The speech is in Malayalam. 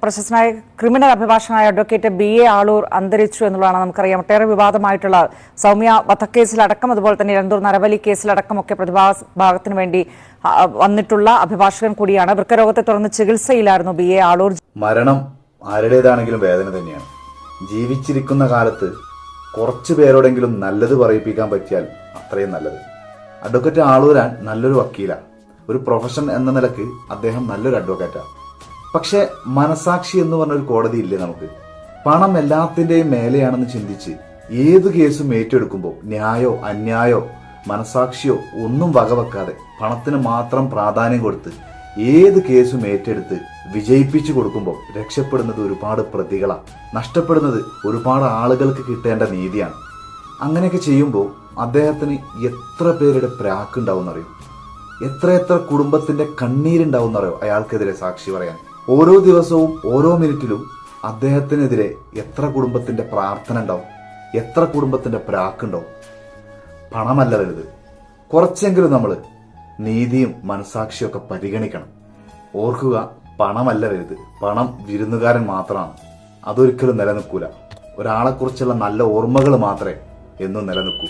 പ്രശസ്തനായ ക്രിമിനൽ അഭിഭാഷകനായ അഡ്വക്കേറ്റ് BA ആളൂർ അന്തരിച്ചു എന്നുള്ളതാണ് നമുക്കറിയാം. ഒട്ടേറെ വിവാദമായിട്ടുള്ള സൗമ്യ വധക്കേസിലടക്കം അതുപോലെ തന്നെ രണ്ടൂർ നരബലി കേസിലടക്കമൊക്കെ പ്രതിഭാഗത്തിന് വേണ്ടി വന്നിട്ടുള്ള അഭിഭാഷകൻ കൂടിയാണ്. വൃക്കരോഗത്തെ തുടർന്ന് ചികിത്സയിലായിരുന്നു BA ആളൂർ. മരണം ആരുടേതാണെങ്കിലും വേദന തന്നെയാണ്. ജീവിച്ചിരിക്കുന്ന കാലത്ത് കുറച്ചു പേരോടെങ്കിലും നല്ലത് പറയിപ്പിക്കാൻ പറ്റിയാൽ അത്രയും നല്ലത്. അഡ്വക്കേറ്റ് ആളൂരാൻ നല്ലൊരു വക്കീലാണ്. ഒരു പ്രൊഫഷൻ എന്ന നിലക്ക് അദ്ദേഹം നല്ലൊരു അഡ്വക്കേറ്റാണ്. പക്ഷെ മനസാക്ഷി എന്ന് പറഞ്ഞൊരു കോടതി ഇല്ലേ നമുക്ക്? പണം എല്ലാത്തിന്റെയും മേലെയാണെന്ന് ചിന്തിച്ച് ഏത് കേസും ഏറ്റെടുക്കുമ്പോൾ ന്യായോ അന്യായോ മനസാക്ഷിയോ ഒന്നും വകവെക്കാതെ പണത്തിന് മാത്രം പ്രാധാന്യം കൊടുത്ത് ഏത് കേസും ഏറ്റെടുത്ത് വിജയിപ്പിച്ചു കൊടുക്കുമ്പോൾ രക്ഷപ്പെടുന്നത് ഒരുപാട് പ്രതികളാണ്, നഷ്ടപ്പെടുന്നത് ഒരുപാട് ആളുകൾക്ക് കിട്ടേണ്ട നീതിയാണ്. അങ്ങനെയൊക്കെ ചെയ്യുമ്പോൾ അദ്ദേഹത്തിന് എത്ര പേരുടെ പ്രാക്കുണ്ടാവുന്നറിയും, എത്ര കുടുംബത്തിന്റെ കണ്ണീരുണ്ടാവുന്നറിയോ അയാൾക്കെതിരെ സാക്ഷി പറയാൻ. ഓരോ ദിവസവും ഓരോ മിനിറ്റിലും അദ്ദേഹത്തിനെതിരെ എത്ര കുടുംബത്തിന്റെ പ്രാർത്ഥന ഉണ്ടാവും, എത്ര കുടുംബത്തിന്റെ പ്രാക്കുണ്ടാവും. പണമല്ല വലുത്. കുറച്ചെങ്കിലും നമ്മൾ നീതിയും മനസാക്ഷിയൊക്കെ പരിഗണിക്കണം. ഓർക്കുക, പണമല്ല വലുത്. പണം വിരുന്നുകാരൻ മാത്രമാണ്. അതൊരിക്കലും നിലനിൽക്കൂല. ഒരാളെക്കുറിച്ചുള്ള നല്ല ഓർമ്മകൾ മാത്രമേ എന്നും നിലനിൽക്കൂ.